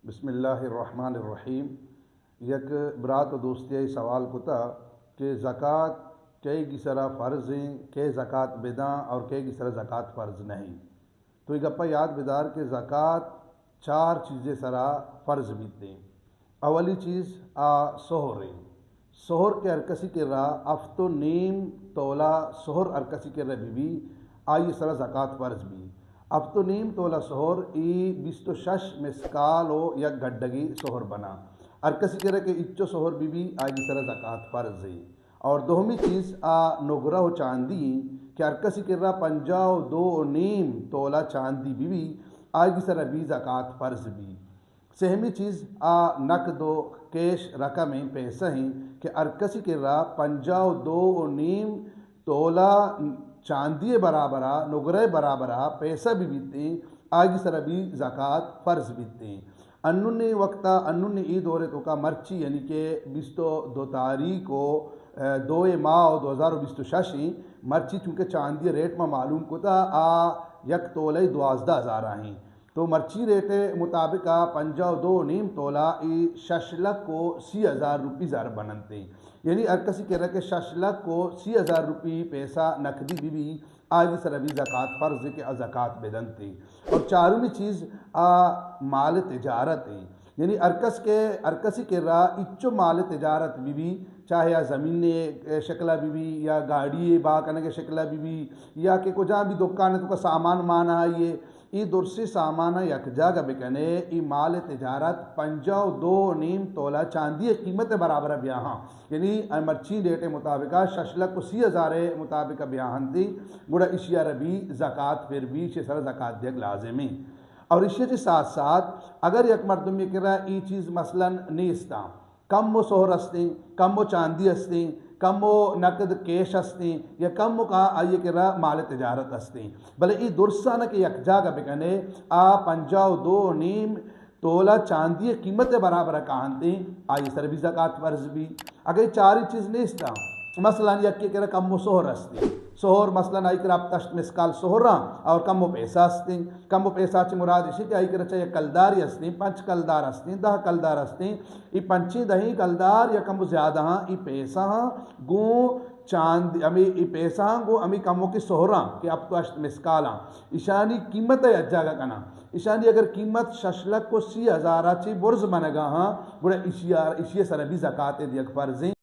بسم اللہ الرحمن الرحیم. یک برات و دوستی سوال کتا کہ زکوٰۃ کئی کی سرا فرض ہیں، کہ زکوٰۃ بداں اور کئی کی سرا زکوٰۃ فرض نہیں. تو یہ گپا یاد بدار کہ زکوٰۃ چار چیزیں سرا فرض بیتے ہیں. اولی چیز سہر ہے. سہر کے ارکسی کے راہ افت و نیم تولا سہر ارکسی کے رہ بھی آئی سرا زکوٰۃ فرض بھی. اب تو نیم تولا سہر ای 26 مسکال و یک گڈگی سہر بنا ارکسی کے رہ کہ اچو سہر بھی آئی سرا زکوٰۃ فرض ہے. اور دومی چیز نگرہ و چاندی کہ ارکسی کے رہ 52.5 تولا چاندی بھی آئی سرا بھی زکوٰۃ فرض بھی. سہمی چیز نقد و کیش رقم پیسہ ہیں کہ ارکسی کے راہ 52.5 تولا چاندی برابرہ نگرہ برابرہ پیسہ بھی بیتے ہیں آگی سر بھی زکوٰۃ فرض بیتے ہیں. انہوں نے وقتا انہوں نے عید اور تو کا مرچی یعنی کہ 22 تاریخ کو 2 ماہ 2026 مرچی چونکہ چاندی ریٹ میں معلوم کو تھا یک تولہ 12,000 ہیں. تو مرچی ریٹ مطابق 52.5 تولا 6 لکھ کو 30,000 روپی زار بنتے ہیں. یعنی ارکسی کہہ رہا کہ 6 لکھ کو 30,000 روپی پیسہ نقدی بھی آج سر بھی زکوٰۃ فرض کے زکوٰۃ بدنتے. اور چارمی چیز مال تجارت ہے. یعنی ارکسی کے راہ اچو مال تجارت بھی چاہے یا زمین شکلہ بھی یا گاڑی با کرنے کے شکلہ بھی یا کہ کجا بھی دکان ہے تو کا سامان مانا ہے یہ درسی سامان یک جگہ بکنے ای مال تجارت 52.5 تولا چاندی قیمت برابر بیاہاں. یعنی مرچی ریٹ مطابق 6 لکھ کو 30,000 مطابق بیاہاں تھی گوڑا اشیاء ربی زکوٰۃ پھر بھی اسے سر زکوٰۃ دیکھ لازم ہے. اور اشیاء کے ساتھ ساتھ اگر یک مردم یہ کرا ای چیز مثلا نیستا کم و سہر ہستے کم و چاندی ہستے کم و نقد کیش ہستے یا کم و کا آئیے کہ رہا مال تجارت ہستے بلے ای درسانہ کہ یک جاگہ بکنے 52.5 تولا چاندی قیمت برابر کہانتے آئی سر بھی زکوٰۃ فرض بھی. اگر چاری چیز نیستا مثلا یک کہ رہا کم و سہر ہستے سہر مثلا آئی کرا 8 مسکال سہر اور کم و پیسہ ہستے کم و پیسہ چھ مراد اسی کہ آئی کرا چاہیے کلداری ہستے 5 کلدار ہستے 10 کلدار ہستے ای 5-10 کلدار یا کم و زیادہ ہاں ای پیسہ گو چاند امی ای پیسہ گو امی کم و کی سہراں کہ اب تو 8 مسکالاں اشانی قیمت ہے اجاگا کنا اشانی اگر قیمت 6 لکھ کو 30,000 چی برز بنگا ہاں گوڑا اشیاء سر بھی زکوٰۃ دیکھ فرض ہیں.